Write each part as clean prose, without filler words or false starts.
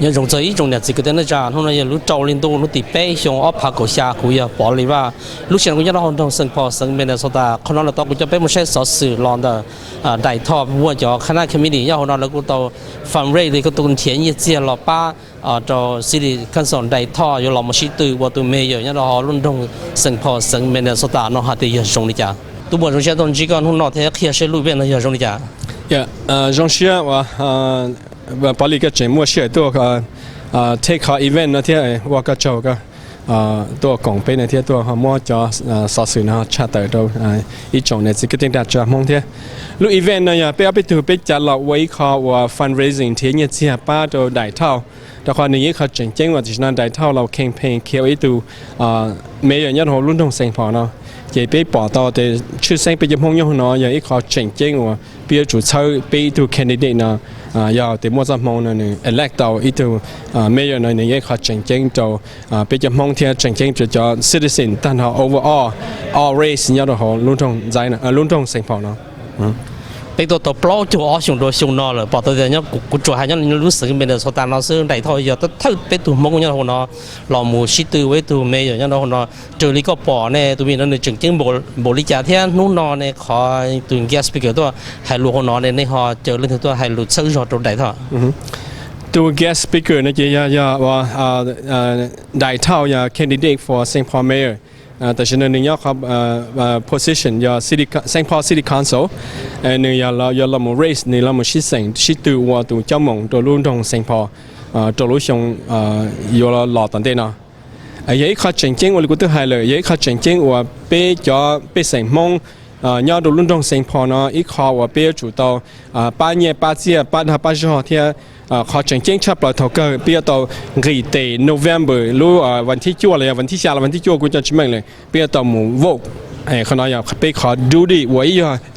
有种这一种呢，这个的那家，后来有路招领都路地北上我爬过下去呀，保里吧，路线我要到从圣保圣面的说的，可能了到我就被某些小事浪的大套，我就看那 committee，然后呢，我到fundraise 那个东田一接了把到 City Council Dai Thao 有老么些对我都没有，然后论动圣保圣面的说的，那还得有送的家，都不中些东西个，那天开始路边的有送的家。中些我把那个节目写多个take event 那天我个做个ตัวกล่องเป็นในที่ตัวเขามั่วจอสอดสื่อนะชาติตัวอีจงเนี่ยสิ่งที่ได้จากมองเที่ยลูกอีเวนต์เนี่ยไปเอาไปถือไปจัดเราไว้เขาว่า fundraising ที่เนี่ยเสียป้าตัวได้เท่าแต่คนนี้เขาจริงๆว่าที่นั่นได้เท่าเราแข่งเพลงเขียวอีตัวเมื่ออย่างนี้เราลุ้นตรงเสียงพอเนาะจะไปปอต่อแต่ชื่อเสียงไปจะมองยังเนาะอย่างนี้เขาจริงๆว่าเพื่อจุดเชื่อไปตัว candidate เนาะยาวแต่มั่วจะมองนั่นนี่ elect ตัวอีตัวเมื่ออย่างนี้เขาจริงๆตัวไปจะมองที่จริงๆจะ citizen 但係 overall all race เนี่ยเราลุ้นตรงใจนะลุ้นตรงเสียงพอเนาะ被ตัวปลอกตัว想ตัว想นอเลยบอกตัวเนี่ยกูตัวให้เนี่ยรู้สึกเป็นสตาร์เราซึ่งได้ทอยตัวถ้าไปตัวมองเนี่ยหัวเนาะเราหมู่ชิตัวไว้ตัวเมย์เนี่ยเราหัวเนาะเจอลิก็ปอเนี่ยตัวมีนั่นจริงๆบริจาคที่นู้นนอเนี่ยขอตัวแกสปีกเกอร์ตัวให้ลูกหัวเนาะเนี่ยในหอเจอเรื่องตัวให้ลูกซื้อตัวได้ทอตัว guest speaker นะจะว่าได้เท่าอย่า candidate for St.paul mayor แต่ฉันนึกอยากครับposition อย่า St.paul City Council นึกอยากเราหมู่ race นึกเราหมู่ชิดเสียงชิดตัวว่าตัวเจ้าหม่งตัวรุ่นตรง St.paul ตัวรุ่นชงอยู่เราหล่อตันเต้เนาะยังอีกข้อจริงๆว่าเราตัวให้เลยยังอีกข้อจริงๆว่าไปจ่อไปเสียงมงยอดตัวรุ่นตรง St.paul เนาะอีกข้อว่าไปจุดต่อป้าเนี่ยป้าเจียป้าหาป้าจ่อที่ขอจริงๆชอบเราทอกเกอร์เปียต่อกี่เดือน November รู้วันที่ชั่วเลยวันที่ชาวันที่ชั่วกูจะชิมเองเลยเปียต่อหมู่โวกขณะอยากไปขอดูดิว่า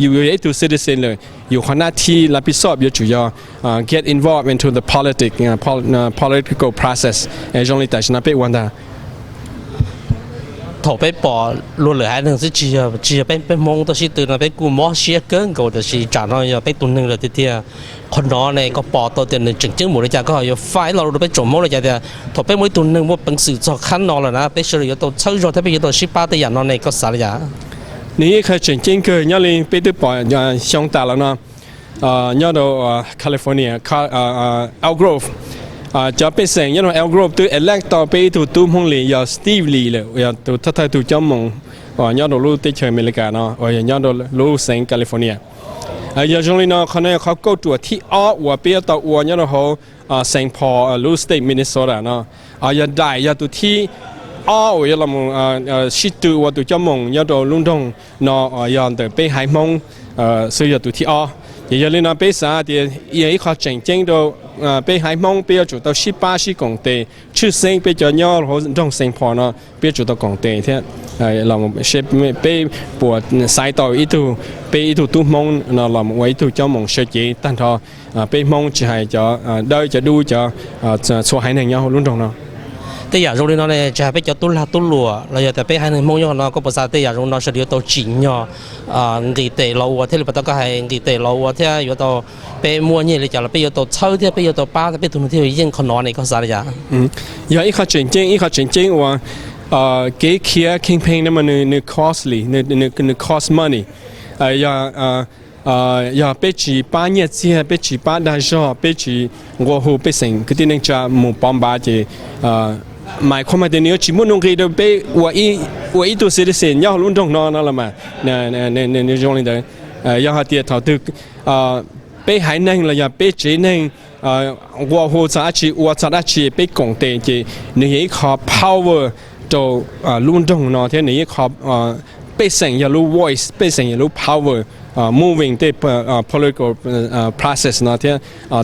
อยู่ตัว citizen เลยอยู่ขณะที่รับผิดชอบอยู่จุดget involved into the political process จงเลยแต่ฉันไปวันนั้นถอไปปอรู้เลยให้หนึ่งสิจีเป็นมองตัวสิตื่นไปกูมอเชียเกินกูแต่สิจานเราอย่าไปตุนหนึ่งเลยทีเดียวคนน้อเนี่ยก็ปอตัวเดียวหนึ่งจึงหมดเลยจ้าก็อย่าไฟเราไปจมมองเลยจ้าเดียวถอไปมวยตุนหนึ่งว่าเป็นสื่อจอขั้นนอนเลยนะไปเฉลี่ยตัวเช่าจอถ้าไปตัวชิป้าแต่อย่างนอนเนี่ยก็สารยานี่คือจริงๆคือย้อนเลยไปตัวปอช่องตาแล้วเนาะย้อน到แคลิฟอร์เนียElk Groveจะเป็นเสียงยันว่า Elk Grove ตัว elect ต่อไปตัวตุ้มห้องเลยอย่า Steve Lee เลยอย่าตัวถ้าตัวเจ้ามงยันเรารู้ติดเชื้ออเมริกาเนาะยันเรารู้เสียงแคลิฟอร์เนียอย่างจงเลยเนาะเขาเนี่ยเขาก็ตัวที่ว่าเปียตัวยันเราSt. Paul รู้ State Minnesota เนาะอย่าได้อย่าตัวที่อย่าเราชิดตัวตัวเจ้ามงยันเราลุ่นตรงเนาะยันแต่ไปหายมงซื้ออย่าตัวที่อย่าเลยนะไปสาเดียยังอีกข้อจริงๆตัวไปหายมองไปจุดตัว18公里ชื่อเสียงไปจอดย่อเขาตรงเสียงพอเนาะไปจุดตัว公里ที่เราเชฟไปปวดสายต่ออีตัวไปอีตัวตุ้มงเนาะเราไว้ตัวเจ้ามงเฉยๆตั้งทอไปมองจะให้จะจะดูจะช่วยให้หนึ่งย่อรุ่นตรงเนาะแต่อยากรู้เลยเนาะเนี่ยจะไปจะตุ้ลาตุ้ลัวเราอยากแต่ไปให้หนึ่งมงย่อเนาะก็ภาษาแต่อยากรู้เนาะเฉลี่ยตัวจริงเนาะกี่เตะเราว่าที่เราต้องการให้กี่เตะเราว่าที่อยู่ตัวไปมัวเนี่ยเลยจะเราไปอยู่ตัวเช่าที่ไปอยู่ตัวป้าไปตัวที่ยิ่งขนอนในก็สารยาอย่างอีกข้อจริงว่าเกี่ยเคียคิงเพลงนั่นมันนึก costly นึก cost money อย่าไปจีป้าเนี่ยเสียไปจีป้าได้ชอบไปจีวัวหูไปสิ่งก็ที่นึกจะหมู่ปอมบาจีหมายความว่าเดี๋ยวนี้จีมุ่งลงกี่เดือนไปว่าอีตัวเสียเสียย่อรุ่นตรงนอนนั่นแหละมาในช่วงนี้เดี๋ยวย่อหาเตียถอดตึกไปหายนั่งเลยอย่าไปจีนั่งวัวหูจะอาชีวัวจะอาชีไปกงเตจีนี่ขอ power ตัวรุ่นตรงนอนที่นี่ขอไปสิ่งอย่ารู้ voice ไปสิ่งอย่ารู้ power moving ที่ political process นะที่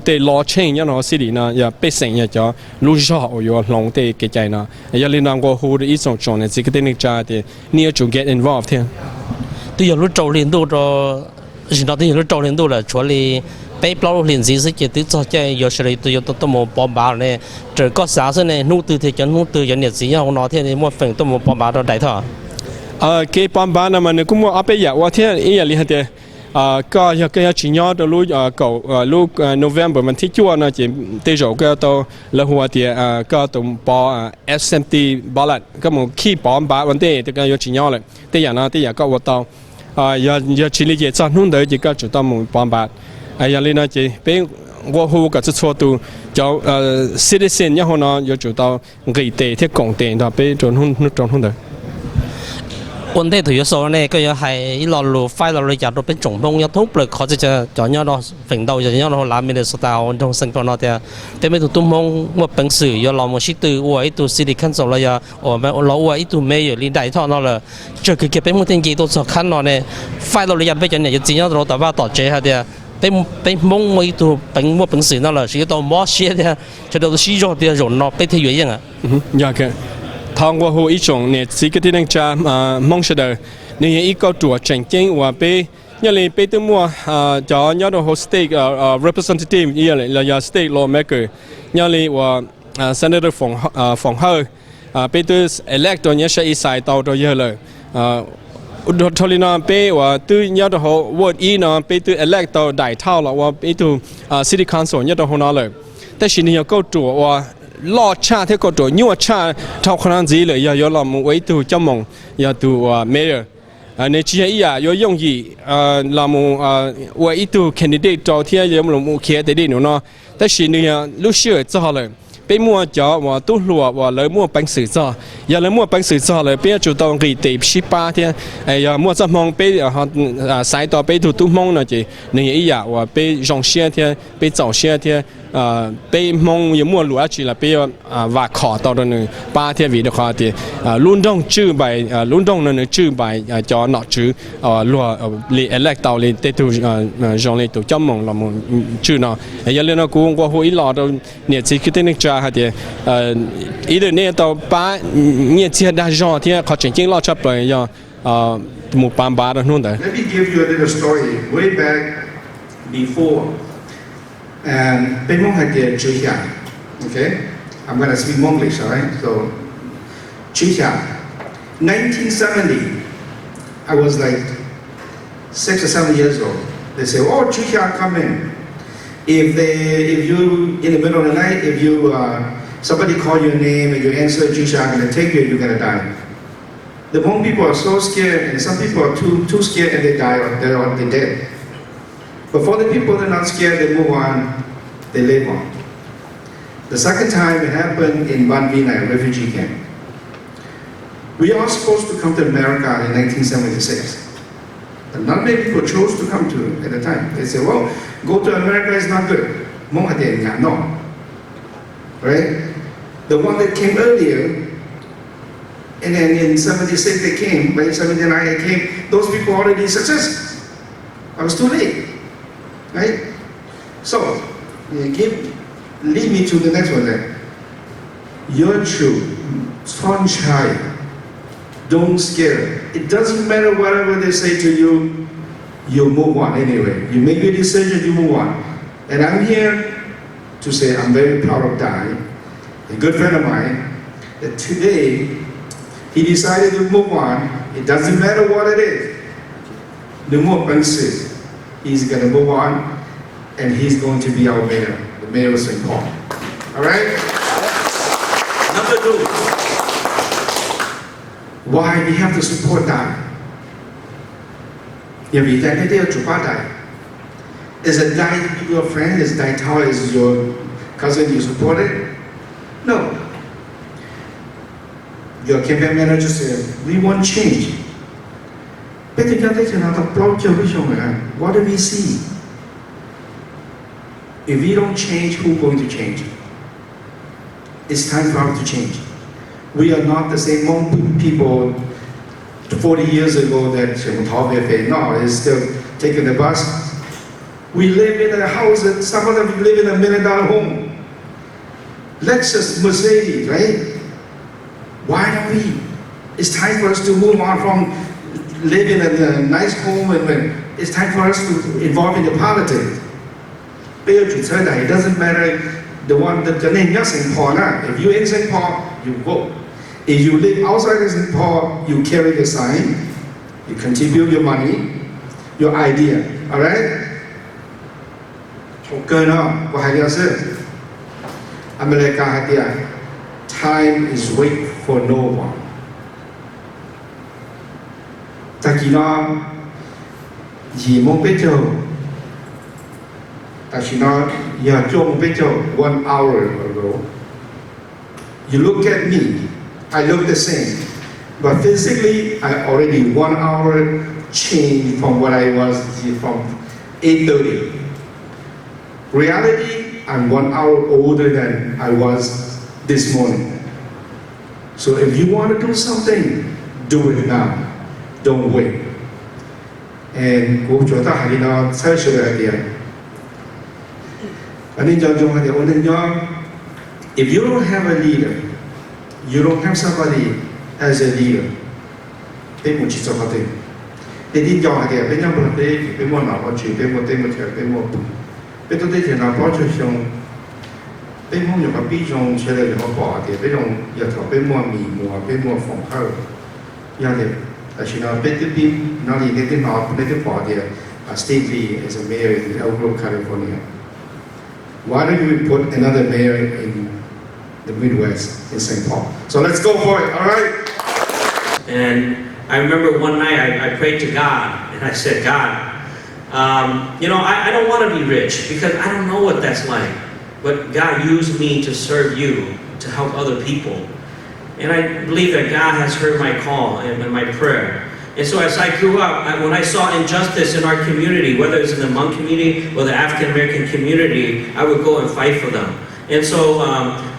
ที่ law change ยันว่าสิรินะอย่าไปสิ่งอย่าจะรู้ชอบอยู่ลงที่เกิดใจนะอย่าเรียนรู้ว่าหูอีสองจงเนี่ยสิ่งที่นึกจะที่นี่จะ get involved ที่ที่อย่ารู้โจเรียนดูเราสิ่งที่อย่ารู้โจเรียนดูเลยช่วยไปปล่อยเรียนสิ่งที่ที่จะจะอย่าเฉลี่ยตัวตัวหมู่ปอมบาเนี่ยเจอก็สาวเนี่ยนู่นตื่นที่จะนู่นตื่นอย่างเนี่ยสิ่งอย่างของเราที่นี่มั่วฝังตัวหมู่ปอมบาเราได้ท่าเกี่ยปอมบานะมันก็มั่วเอาไปอยากว่าที่อีอย่างนี้ฮะเดีย ก็อยากจะชี้ย้อนตัวลูกเก่าลูกโนเวมเบอร์มันที่จั่วนะจีเตจก็ตัวละหัวเตียก็ตัวปอSMT บอลล์ก็มันขี้ปอมบาวันเตตัวก็อยากชี้ย้อนเลยแต่อย่างนั้นแต่อย่างก็ว่าตัวอยากชี้ลิเกจนู่นเดี๋ยวจีก็จุดตัวมันปอมบาอย่างนี้นะจีเป็นว่าหัวก็จะชัวตัวเจ้าcitizen อย่างนั้นอยากจุดตัวกี่เตที่กงเตตัวไปจนหุ่นเดี๋ยววันเดียวถือโซ่เนี่ยก็ยังให้เราลูไฟเราเลยอยากเราเป็นจงบงยังทุบเลยเขาจะจ่อยเราฝิ่งเราจะย่อเราลามีเดสตาร์ตรงสังกัดเราแต่ไม่ถูกตุ้มมงว่าเป็นสื่อยเราไม่ชิดตัวว่าไอ้ตัว City Council เราอย่าเราว่าไอ้ตัวเมย์ลินได้ท่อเราเลยจะคือเก็บเป็นมุ้งเต็งกี่ตัวสำคัญเราเนี่ยไฟเราเลยอยากไปจนเนี่ยจะจริงเราแต่ว่าต่อเจ้าเดียเป็นมงไม่ตัวเป็นว่าเป็นสื่อนั่นแหละสิ่งที่ตัวมอเชียเดียจะโดนชี้ยอดเดียหยดเราไปที่อยู่ยังอ่ะอยากทางว่าหัวอีจงเนี่ยสิ่งที่นั่งจะมองเสด็จเนี่ยอีกตัวเจ๋งจริงว่าไปยังเลยไปตัวมัวจะยังตัว host state representative ยังเลยเรา state lawmaker ยังเลยว่า senator ฝั่งเฮาไปตัว elect ตัวนี้ใช้อีสายตัวเยอะเลยอุดทลินาไปว่าตัวยังตัว ward อีนะไปตัว elect ตัวได้เท่าแล้วว่าไปตัว city council ยังตัวหัวหน้าเลยแต่สิ่งนี้ก็ตัวว่าล่อชาที่ก็ตัวยัวชาเท่าขนาดนี้เลยอย่าเราไว้ตัวจำมงอย่าตัวเมย์ในเชียร์อย่ายงยีเราไว้ตัวแคนดิเดตตัวที่ยังเราเขียนแต่ดีหนูเนาะแต่สิ่งนี้ลูกเชื่อจะเลยไปมัวจ่อว่าตู้หลัวว่าเลยมัวเป็นสื่อจ่ออย่าเลยมัวเป็นสื่อจ่อเลยเพื่อจุดตรงกีตีชิปาที่อย่ามัวจะมองไปสายต่อไปถูกตุ้มมงนะจีนี่อย่าว่าไปยงเชียร์ที่ไปเจ้าเชียร์ที่ไปมองอย่ามัวหลัวจีละไปว่าขอต่อตัวหนึ่งป้าที่วิดีโอที่ลุ่นดงชื่อใบลุ่นดงนั่นชื่อใบจ่อหนอชื่อหลัวลีเอเล็กต่อลีเตตูจงลีตัวจำมงเราชื่อเนาะอย่าเลยนะกูว่าหัวอีหลอดเนี่ยสิ่งที่นึกจะฮะที่อีเดเนี่ยตัวป้าเนี่ยเชียร์ได้จอที่เขาจริงๆเราชอบเลยย่อหมู่ปามบาร์นู่นแต่ Let me give you a little story way back before and เป็นมงหัดเดียจุยหยา okay I'm gonna speak Monglish alright so จุยหยา 1970 I was like 6 or 7 years old they say oh จุยหยา come in if you in the middle of the night if you somebody call your name and you answer จุยหยา I'm gonna take you you're gonna die the Hmong people are so scared and some people are too scared and they die or they're dead but for the people that are not scared they move on they live on the second time it happened in Ban Vinai refugee camp we are supposed to come to America in 1976 but not many people chose to come to at the time they say well go to America is not good Hmong Hade no right the one that came earlier and then in 76 they came, by 79 they came, those people already success. I was too late, right? So, lead me to the next one then. You're true, sunshine, don't scare. It doesn't matter whatever they say to you, you move on anyway. You make your decision, you move on. And I'm here to say I'm very proud of Dai, a good friend of mine, that today, he decided to move on. It doesn't matter what it is. No more penses. He's going to move on, and he's going to be our mayor, the mayor of St. Paul. All right? Number 2. Why we have to support that? Is it Dai your friend? Is Dai Thao is your cousin you support it? No. Your campaign manager said, we want change. What do we see? If we don't change, who's going to change? It's time for us to change. We are not the same Hmong people 40 years ago that Ntawm no, is still taking the bus. We live in a house that some of them live in $1 million home. Lexus, Mercedes, right? Why don't we? It's time for us to move on from living in a nice home and it's time for us to involve in the politics. It doesn't matter the one that the name is St. Paul. If you're in St. Paul, you vote. If you live outside of St. Paul, you carry the sign, you contribute your money, your idea. Alright? Okay, no. What have you said? America idea. Time is wait for no one. Takina, Hmoob bejo. Takina, Txhawb bejo 1 hour ago. You look at me, I look the same. But physically, I already 1 hour changed from what I was from 8:30. Reality, I'm 1 hour older than I was this morning. So if you want to do something, do it now. Don't wait. And if you don't have a leader, you don't have somebody as a leader, they won't teach somebody. They didn't know how they want to watch you, they want to. But they can approach you. They want to be young, they don't want to be more me, more from her. Stately as a mayor in Elk Grove, California. Why don't you put another mayor in the Midwest, in St. Paul? So let's go for it, all right? And I remember one night I prayed to God, and I said, God, I don't want to be rich because I don't know what that's like. But God used me to serve you, to help other people. And I believe that God has heard my call and my prayer. And so as I grew up, when I saw injustice in our community, whether it's in the Hmong community or the African American community, I would go and fight for them. And so,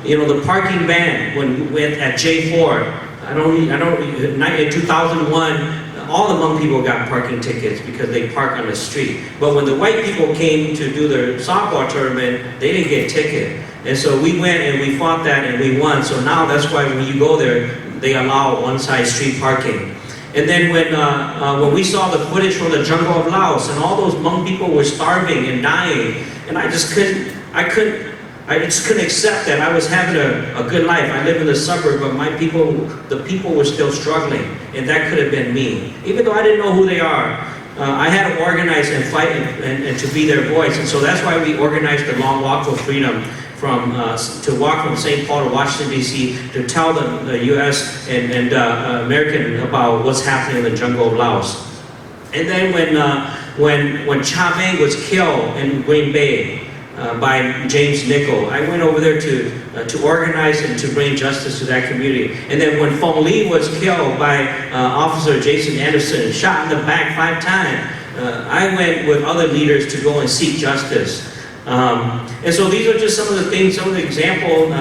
the parking ban when we went at J4, in 2001, all the Hmong people got parking tickets because they park on the street. But when the white people came to do their softball tournament, they didn't get a ticket. And so we went and we fought that and we won. So now that's why when you go there, they allow one-side street parking. And then when we saw the footage from the jungle of Laos and all those Hmong people were starving and dying, and I just couldn't accept that I was having a good life. I live in the suburb, but the people were still struggling, and that could have been me. Even though I didn't know who they are, I had to organize and fight and to be their voice. And so that's why we organized the Long Walk for Freedom to walk from St. Paul to Washington, D.C. to tell the U.S. and American about what's happening in the jungle of Laos. And then when Txhawb was killed in Green Bay by James Nichol, I went over there to organize and to bring justice to that community. And then when Phong Lee was killed by Officer Jason Anderson, shot in the back 5 times, I went with other leaders to go and seek justice. And so these are just some of the things, some of the examples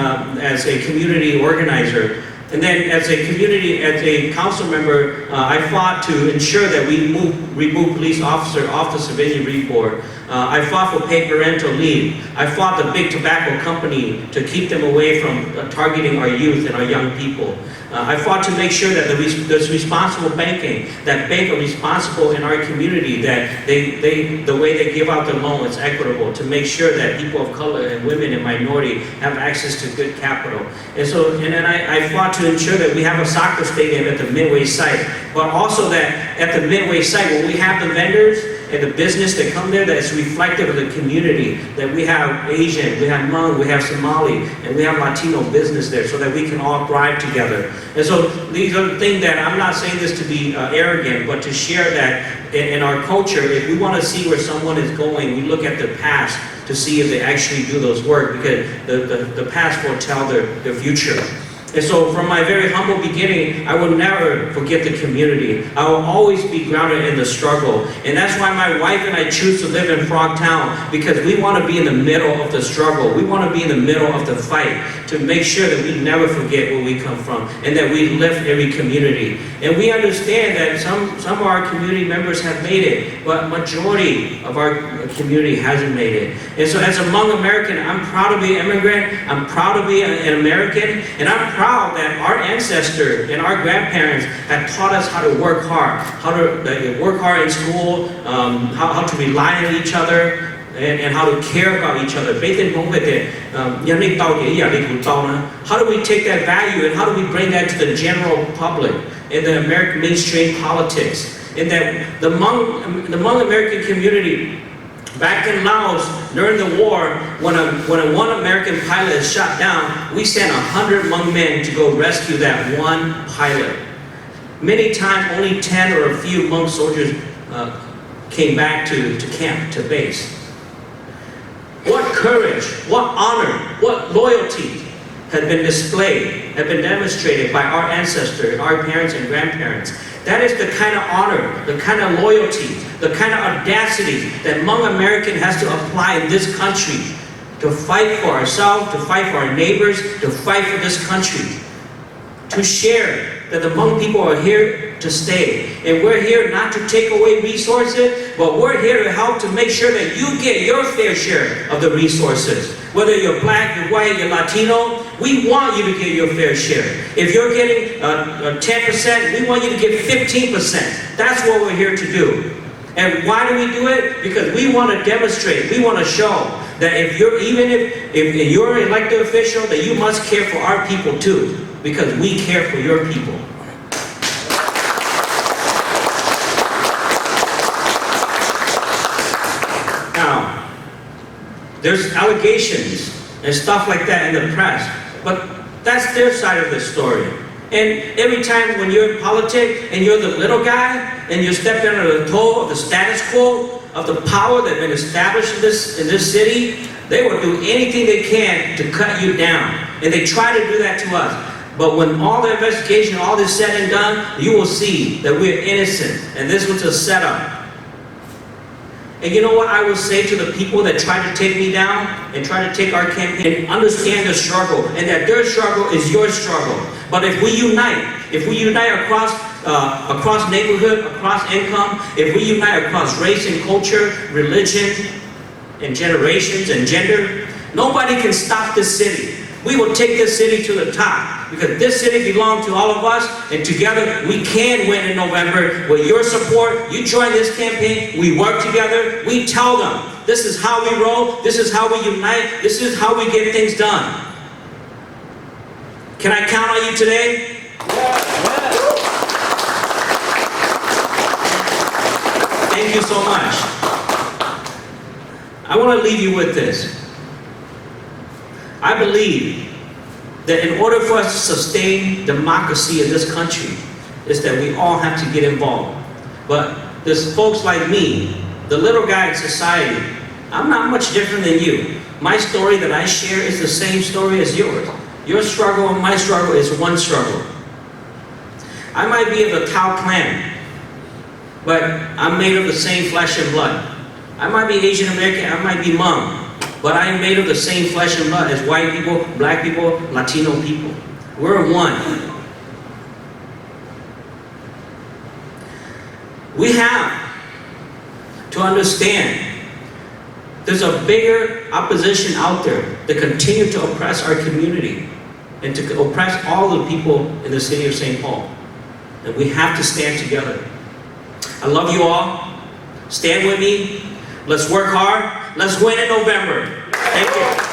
as a community organizer. And then as a council member, I fought to ensure that we remove police officer off the civilian report. I fought for paid parental leave. I fought the big tobacco company to keep them away from targeting our youth and our young people. I fought to make sure that there's responsible banking, that banks are responsible in our community, that the way they give out the loan is equitable, to make sure that people of color and women and minority have access to good capital. And then I fought to ensure that we have a soccer stadium at the Midway site, but also that at the Midway site, when we have the vendors and the business that come there, that is reflective of the community, that we have Asian, we have Hmong, we have Somali, and we have Latino business there so that we can all thrive together. And so these are the things that, I'm not saying this to be arrogant, but to share that in our culture, if we want to see where someone is going, we look at the past to see if they actually do those work, because the past will tell their future. And so from my very humble beginning, I will never forget the community. I will always be grounded in the struggle. And that's why my wife and I choose to live in Frogtown, because we want to be in the middle of the struggle. We want to be in the middle of the fight to make sure that we never forget where we come from and that we lift every community. And we understand that some of our community members have made it, but majority of our community hasn't made it. And so as a Hmong American, I'm proud to be an immigrant. I'm proud to be an American. And I'm proud that our ancestors and our grandparents have taught us how to work hard, how to work hard in school, how to rely on each other, and how to care about each other. How do we take that value and how do we bring that to the general public in the American mainstream politics? in that the Hmong American community back in Laos during the war, when one American pilot is shot down, we sent 100 Hmong men to go rescue that one pilot. Many times, only 10 or a few Hmong soldiers came back to camp, to base. What courage, what honor, what loyalty had been displayed, had been demonstrated by our ancestors, our parents and grandparents. That is the kind of honor, the kind of loyalty, the kind of audacity that Hmong American has to apply in this country to fight for ourselves, to fight for our neighbors, to fight for this country, to share that the Hmong people are here to stay. And we're here not to take away resources, but we're here to help to make sure that you get your fair share of the resources. Whether you're black, you're white, you're Latino, we want you to get your fair share. If you're getting 10%, we want you to get 15%. That's what we're here to do. And why do we do it? Because we want to demonstrate, we want to show that if you're an elected official, that you must care for our people too, because we care for your people. Now, there's allegations and stuff like that in the press, but that's their side of the story. And every time when you're in politics and you're the little guy and you're stepping under the toe of the status quo of the power that's been established in this city, they will do anything they can to cut you down. And they try to do that to us. But when all the investigation, all this said and done, you will see that we're innocent. And this was a setup. And you know what I will say to the people that try to take me down and try to take our campaign? Understand the struggle, and that their struggle is your struggle. But if we unite across neighborhood, across income, if we unite across race and culture, religion, and generations and gender, nobody can stop this city. We will take this city to the top, because this city belongs to all of us, and together we can win in November. With your support, you join this campaign, we work together, we tell them, this is how we roll, this is how we unite, this is how we get things done. Can I count on you today? Thank you so much. I want to leave you with this. I believe that in order for us to sustain democracy in this country, is that we all have to get involved. But there's folks like me, the little guy in society, I'm not much different than you. My story that I share is the same story as yours. Your struggle and my struggle is one struggle. I might be of the Thao clan, but I'm made of the same flesh and blood. I might be Asian American, I might be Hmong, but I am made of the same flesh and blood as white people, black people, Latino people. We're one. We have to understand there's a bigger opposition out there that continue to oppress our community and to oppress all the people in the city of St. Paul. And we have to stand together. I love you all. Stand with me. Let's work hard. Let's win in November. Thank you.